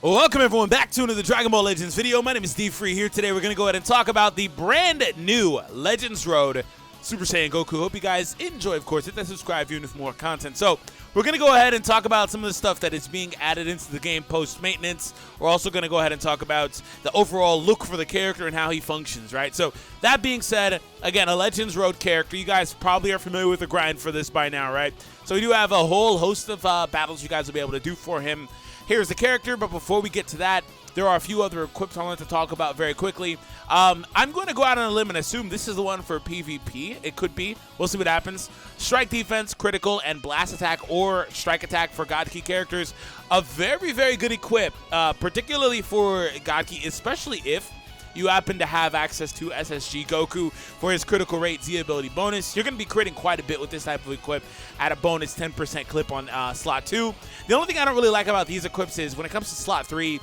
Welcome everyone back to another Dragon Ball Legends video. My name is DFree here. Today we're going to go ahead and talk about the brand new Legends Road Super Saiyan Goku. Hope you guys enjoy, of course. Hit that subscribe view for more content. So we're going to go ahead and talk about some of the stuff that is being added into the game post-maintenance. We're also going to go ahead and talk about the overall look for the character and how he functions, right? So that being said, again, a Legends Road character. You guys probably are familiar with the grind for this by now, right? So we do have a whole host of battles you guys will be able to do for him. Here's the character, but before we get to that, there are a few other equips I want to talk about very quickly. I'm going to go out on a limb and assume this is the one for PvP. It could be. We'll see what happens. Strike defense, critical, and blast attack or strike attack for God Ki characters. A very, very good equip, particularly for God Ki, especially if you happen to have access to SSG Goku for his critical rate Z ability bonus. You're going to be critting quite a bit with this type of equip at a bonus 10% clip on slot 2. The only thing I don't really like about these equips is when it comes to slot 3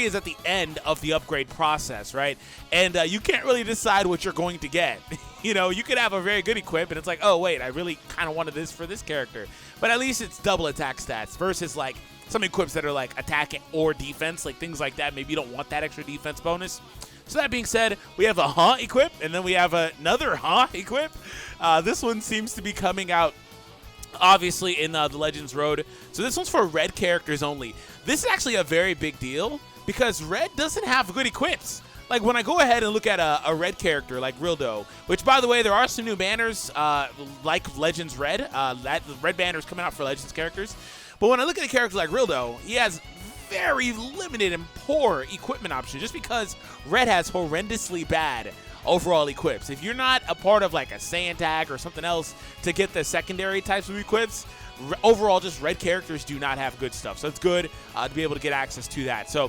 is at the end of the upgrade process, right? And you can't really decide what you're going to get. You know, you could have a very good equip and it's like, oh wait, I really kind of wanted this for this character. But at least it's double attack stats versus like some equips that are like attack or defense, like things like that. Maybe you don't want that extra defense bonus. So that being said, we have a equip, and then we have another equip. This one seems to be coming out, obviously, in the Legends Road. So this one's for red characters only. This is actually a very big deal, because red doesn't have good equips. Like, when I go ahead and look at a red character like Rildo, which, by the way, there are some new banners like Legends Red. That red banner is coming out for Legends characters. But when I look at a character like Rildo, he has very limited and poor equipment options just because red has horrendously bad overall equips. If you're not a part of like a Saiyan tag or something else to get the secondary types of equips, overall just red characters do not have good stuff. So it's good to be able to get access to that. So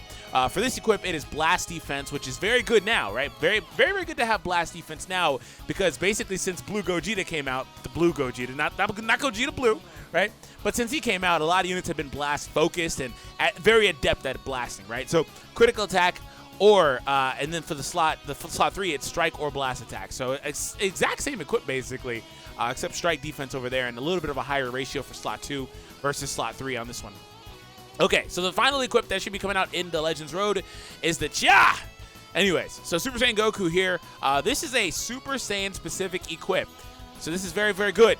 for this equip, it is blast defense, which is very good now, right? Very, very, very good to have blast defense now, because basically since Blue Gogeta came out, the Blue Gogeta, not Gogeta Blue, right? But since he came out, a lot of units have been blast focused and very adept at blasting, right? So critical attack, or and then for the slot 3, it's strike or blast attack. So it's exact same equip basically, except strike defense over there and a little bit of a higher ratio for slot 2 versus slot 3 on this one. Okay, so the final equip that should be coming out in the Legends Road is the Cha. Anyways, so Super Saiyan Goku here. This is a Super Saiyan specific equip, so this is very, very good.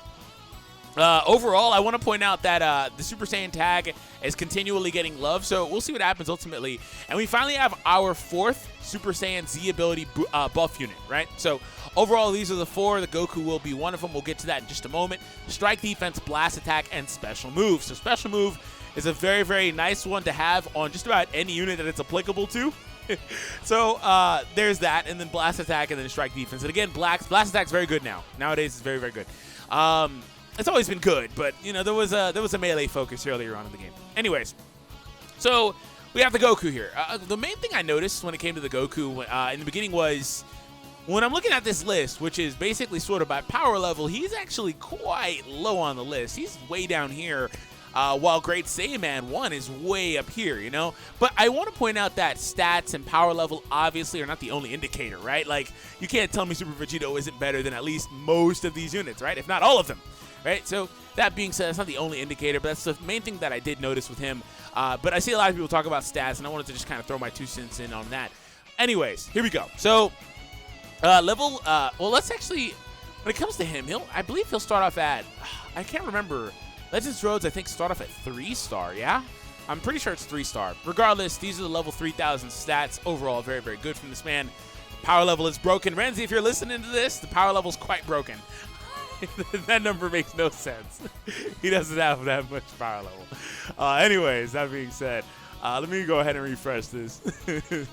Overall, I want to point out that the Super Saiyan tag is continually getting love, so we'll see what happens ultimately. And we finally have our 4th Super Saiyan Z ability buff unit, right? So overall, these are the 4. The Goku will be one of them. We'll get to that in just a moment. Strike defense, blast attack, and special move. So special move is a very, very nice one to have on just about any unit that it's applicable to. So there's that, and then blast attack, and then strike defense. And again, blast attack is very good now. Nowadays, it's very, very good. It's always been good, but you know there was a melee focus earlier on in the game. Anyways, so we have the Goku here. The main thing I noticed when it came to the Goku in the beginning was when I'm looking at this list, which is basically sorted by power level, he's actually quite low on the list. He's way down here, while Great Saiyaman 1 is way up here, you know? But I want to point out that stats and power level obviously are not the only indicator, right? Like, you can't tell me Super Vegito isn't better than at least most of these units, right? If not all of them. Right, so that being said, that's not the only indicator, but that's the main thing that I did notice with him. But I see a lot of people talk about stats, and I wanted to just kind of throw my 2 cents in on that. Anyways, here we go. So, well, let's actually, when it comes to him, I believe he'll start off at, I can't remember, Legends Roads, I think, start off at 3-star, yeah? I'm pretty sure it's 3-star. Regardless, these are the level 3,000 stats. Overall, very, very good from this man. Power level is broken. Renzi, if you're listening to this, the power level is quite broken. That number makes no sense. He doesn't have that much power level. Anyways, that being said, let me go ahead and refresh this.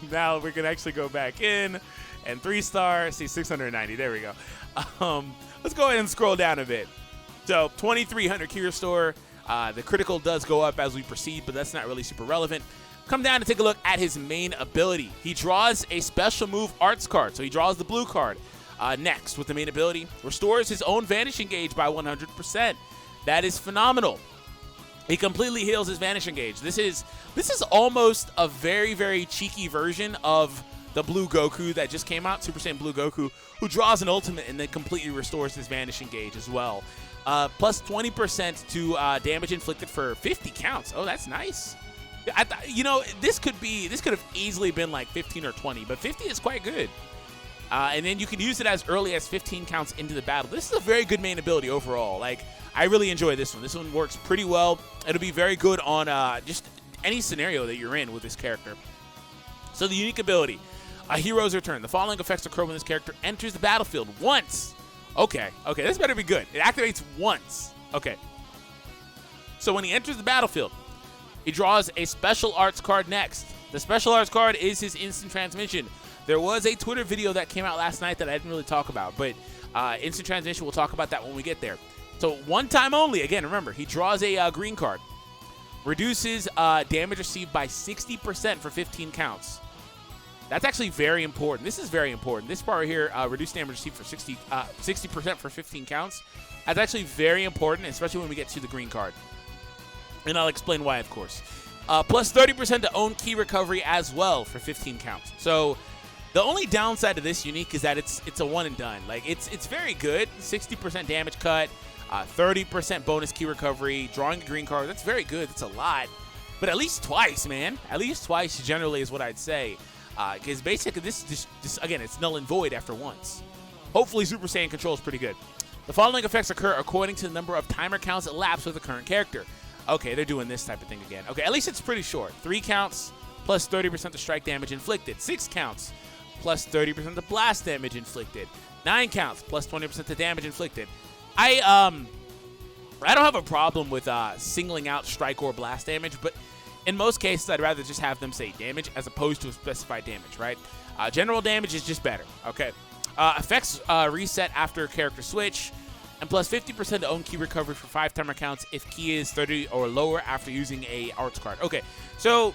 Now we can actually go back in and 3-star, see 690. There we go. Let's go ahead and scroll down a bit. So 2,300 Kira Store. The critical does go up as we proceed, but that's not really super relevant. Come down and take a look at his main ability. He draws a special move arts card, so he draws the blue card. Next, with the main ability, restores his own vanishing gauge by 100%. That is phenomenal. He completely heals his vanishing gauge. This is almost a very, very cheeky version of the Blue Goku that just came out, Super Saiyan Blue Goku, who draws an ultimate and then completely restores his vanishing gauge as well. Plus 20% to damage inflicted for 50 counts. Oh, that's nice. You know, this could have easily been like 15 or 20, but 50 is quite good. And then you can use it as early as 15 counts into the battle. This is a very good main ability overall. Like, I really enjoy this one. This one works pretty well. It'll be very good on just any scenario that you're in with this character. So the unique ability, a hero's return. The following effects occur when this character enters the battlefield once. Okay, this better be good. It activates once. Okay. So when he enters the battlefield, he draws a special arts card next. The special arts card is his instant transmission. There was a Twitter video that came out last night that I didn't really talk about, but instant transmission, we'll talk about that when we get there. So one time only, again, remember, he draws a green card. Reduces damage received by 60% for 15 counts. That's actually very important. This is very important. This part right here, reduced damage received for 60% for 15 counts. That's actually very important, especially when we get to the green card. And I'll explain why, of course. Plus 30% to own key recovery as well for 15 counts. So the only downside to this unique is that it's a one and done. Like, it's very good. 60% damage cut, 30% bonus key recovery, drawing a green card. That's very good. That's a lot. But at least twice, man. At least twice generally is what I'd say. Because basically this again, it's null and void after once. Hopefully Super Saiyan control is pretty good. The following effects occur according to the number of timer counts elapsed with the current character. Okay, they're doing this type of thing again. Okay, at least it's pretty short. 3 counts plus 30% to strike damage inflicted. 6 counts plus 30% to blast damage inflicted. 9 counts plus 20% to damage inflicted. I don't have a problem with singling out strike or blast damage, but in most cases, I'd rather just have them say damage as opposed to a specified damage, right? General damage is just better, okay? Effects reset after character switch, and plus 50% to own key recovery for 5 timer counts if key is 30 or lower after using a arts card. Okay, so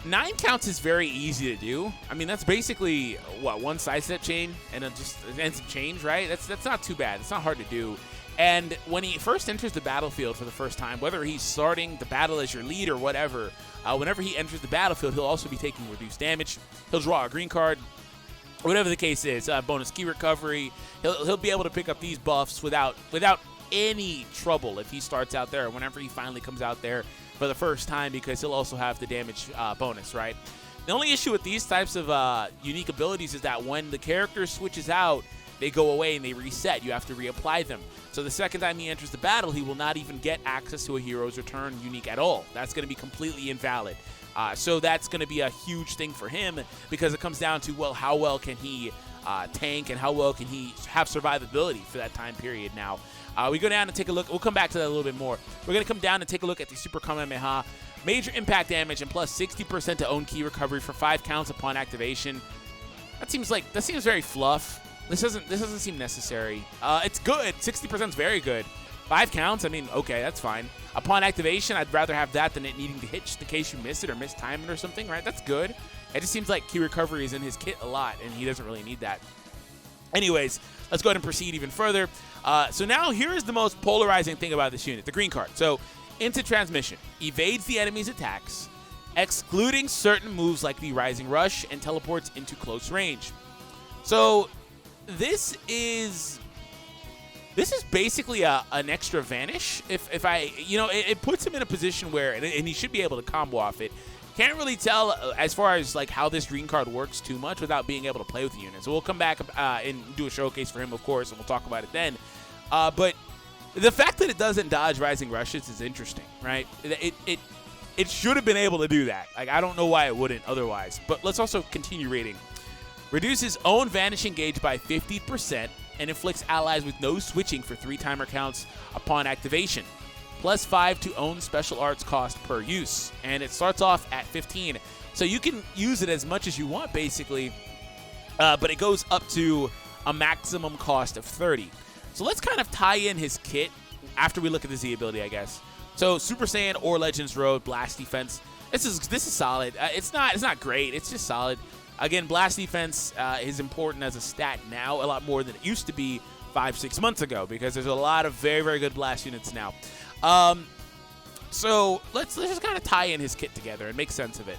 9 counts is very easy to do. I mean, that's basically, what, 1 sidestep chain and just some change, right? That's not too bad. It's not hard to do. And when he first enters the battlefield for the first time, whether he's starting the battle as your lead or whatever, whenever he enters the battlefield, he'll also be taking reduced damage. He'll draw a green card. Whatever the case is, bonus key recovery. He'll be able to pick up these buffs without any trouble if he starts out there or whenever he finally comes out there for the first time, because he'll also have the damage bonus, right? The only issue with these types of unique abilities is that when the character switches out, they go away and they reset. You have to reapply them. So the second time he enters the battle, he will not even get access to a hero's return unique at all. That's going to be completely invalid. So that's going to be a huge thing for him, because it comes down to, well, how well can he tank and how well can he have survivability for that time period. Now, we go down and take a look. We'll come back to that a little bit more. We're going to come down and take a look at the Super Kamehameha. Major impact damage and plus 60% to own key recovery for 5 counts upon activation. That seems very fluff. This doesn't seem necessary. It's good. 60% is very good. 5 counts, I mean, okay, that's fine. Upon activation, I'd rather have that than it needing to hit just in case you miss it or miss time it or something, right? That's good. It just seems like key recovery is in his kit a lot, and he doesn't really need that. Anyways, let's go ahead and proceed even further. So now here is the most polarizing thing about this unit, the green card. So, into transmission. Evades the enemy's attacks, excluding certain moves like the Rising Rush, and teleports into close range. So, this is basically an extra vanish. If I, it puts him in a position where, and he should be able to combo off it. Can't really tell as far as like how this green card works too much without being able to play with the unit. So we'll come back and do a showcase for him, of course, and we'll talk about it then. But the fact that it doesn't dodge Rising Rushes is interesting, right? It should have been able to do that. Like, I don't know why it wouldn't otherwise. But let's also continue reading. Reduces own vanishing gauge by 50% and inflicts allies with no switching for 3 timer counts upon activation. Plus 5 to own special arts cost per use. And it starts off at 15. So you can use it as much as you want, basically. But it goes up to a maximum cost of 30. So let's kind of tie in his kit after we look at the Z ability, I guess. So Super Saiyan or Legends Road, Blast Defense. This is solid. It's not great. It's just solid. Again, Blast Defense is important as a stat now, a lot more than it used to be 5-6 months ago, because there's a lot of very, very good Blast units now. So let's just kind of tie in his kit together and make sense of it.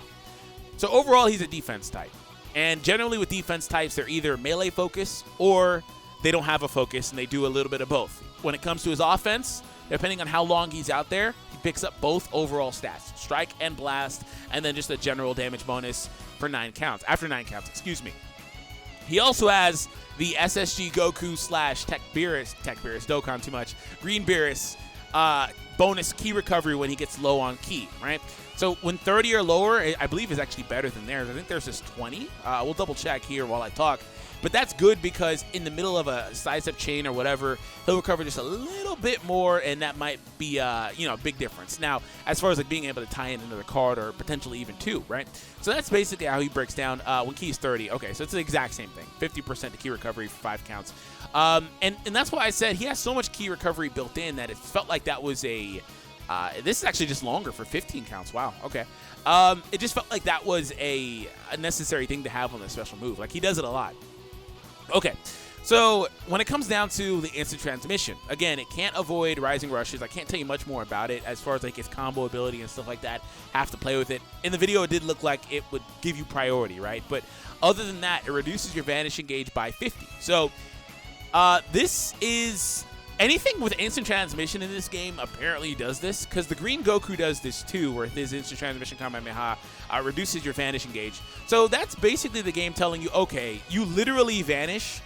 So overall, he's a defense type. And generally with defense types, they're either melee focus or they don't have a focus and they do a little bit of both. When it comes to his offense, depending on how long he's out there, he picks up both overall stats, strike and blast, and then just a general damage bonus for 9 counts. After 9 counts, excuse me. He also has the SSG Goku / Tech Beerus, Dokkan too much, Green Beerus bonus key recovery when he gets low on key, right? So when 30 or lower, I believe is actually better than theirs. I think theirs is 20. We'll double check here while I talk. But that's good because in the middle of a sidestep chain or whatever, he'll recover just a little bit more, and that might be a big difference. Now, as far as like being able to tie in another card or potentially even 2, right? So that's basically how he breaks down when key is 30. Okay, so it's the exact same thing. 50% to key recovery for 5 counts. And that's why I said he has so much key recovery built in that it felt like that was a... this is actually just longer for 15 counts. Wow, okay. It just felt like that was a necessary thing to have on the special move. Like, he does it a lot. Okay, so when it comes down to the instant transmission, again, it can't avoid rising rushes. I can't tell you much more about it as far as like its combo ability and stuff like that. Have to play with it. In the video, it did look like it would give you priority, right? But other than that, it reduces your vanishing gauge by 50. So this is... anything with instant transmission in this game apparently does this, because the green Goku does this too, where his instant transmission Kamehameha reduces your vanishing gauge. So that's basically the game telling you, okay, you literally vanish,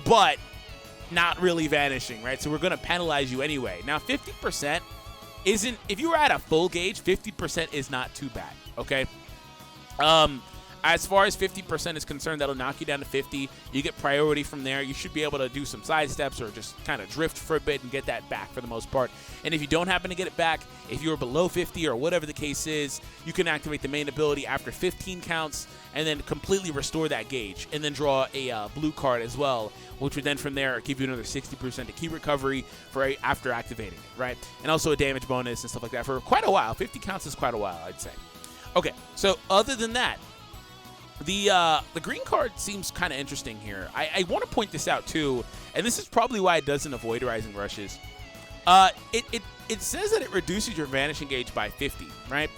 but not really vanishing, right? So we're going to penalize you anyway. Now, 50% isn't, if you were at a full gauge, 50% is not too bad, okay? As far as 50% is concerned, that'll knock you down to 50. You get priority from there. You should be able to do some side steps or just kind of drift for a bit and get that back for the most part. And if you don't happen to get it back, if you're below 50 or whatever the case is, you can activate the main ability after 15 counts and then completely restore that gauge and then draw a blue card as well, which would then from there give you another 60% to key recovery for after activating it, right? And also a damage bonus and stuff like that for quite a while. 50 counts is quite a while, I'd say. Okay, so other than that, the green card seems kind of interesting here. I want to point this out too, and this is probably why it doesn't avoid rising rushes. It says that it reduces your vanishing gauge by 50, right?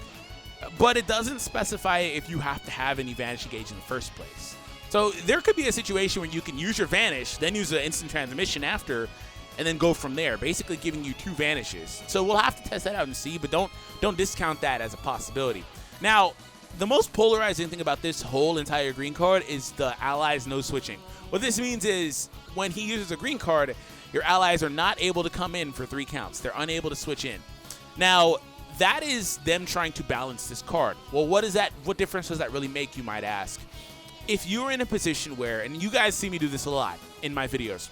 But it doesn't specify if you have to have any vanishing gauge in the first place. So there could be a situation where you can use your vanish, then use the instant transmission after, and then go from there, basically giving you 2 vanishes. So we'll have to test that out and see, but don't discount that as a possibility. Now, the most polarizing thing about this whole entire green card is the allies no switching. What this means is when he uses a green card, your allies are not able to come in for 3 counts. They're unable to switch in. Now, that is them trying to balance this card. Well, what difference does that really make, you might ask? If you're in a position where, and you guys see me do this a lot in my videos,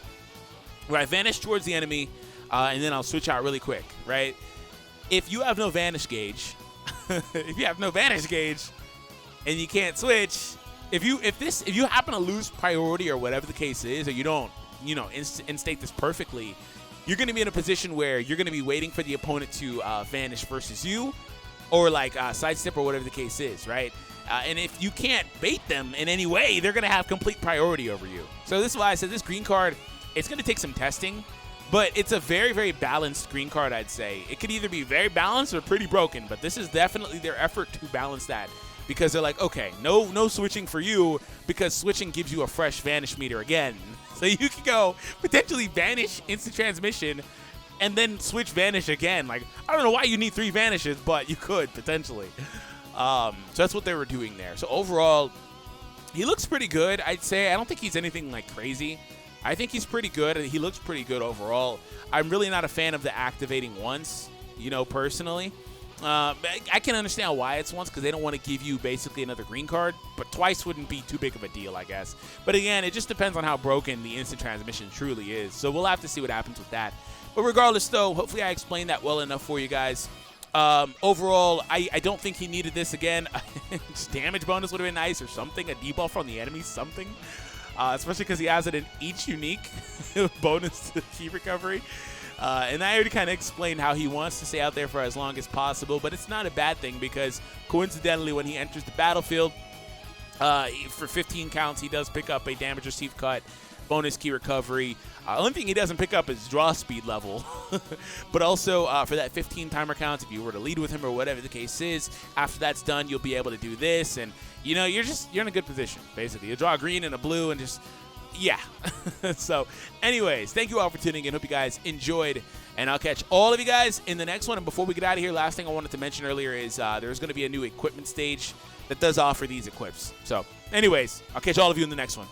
where I vanish towards the enemy, and then I'll switch out really quick, right? If you have no vanish gauge, if you have no vanish gauge and you can't switch, if you happen to lose priority or whatever the case is, or you don't, instate this perfectly, you're going to be in a position where you're going to be waiting for the opponent to vanish versus you, or like sidestep or whatever the case is, right? And if you can't bait them in any way, they're going to have complete priority over you. So this is why I said this green card, it's going to take some testing. But it's a very, very balanced green card, I'd say. It could either be very balanced or pretty broken, but this is definitely their effort to balance that, because they're like, okay, no switching for you, because switching gives you a fresh vanish meter again. So you can go potentially vanish instant transmission and then switch vanish again. Like, I don't know why you need 3 vanishes, but you could potentially. So that's what they were doing there. So overall, he looks pretty good, I'd say. I don't think he's anything like crazy. I think he's pretty good. He looks pretty good overall. I'm really not a fan of the activating once, personally. I can understand why it's once, because they don't want to give you basically another green card, but twice wouldn't be too big of a deal, I guess. But again, it just depends on how broken the instant transmission truly is. So we'll have to see what happens with that. But regardless, though, hopefully I explained that well enough for you guys. Overall, I don't think he needed this again. Just damage bonus would have been nice, or something, a debuff on the enemy, something. Especially because he has it in each unique bonus to key recovery. And I already kind of explained how he wants to stay out there for as long as possible, but it's not a bad thing, because coincidentally when he enters the battlefield, for 15 counts, he does pick up a damage received cut, bonus key recovery. Only thing he doesn't pick up is draw speed level. But also for that 15 timer counts, if you were to lead with him or whatever the case is, after that's done, you'll be able to do this. And, you're in a good position, basically. You draw a green and a blue and just Yeah. So, anyways, thank you all for tuning in. Hope you guys enjoyed, and I'll catch all of you guys in the next one. And before we get out of here, last thing I wanted to mention earlier is there's going to be a new equipment stage that does offer these equips. So, anyways, I'll catch all of you in the next one.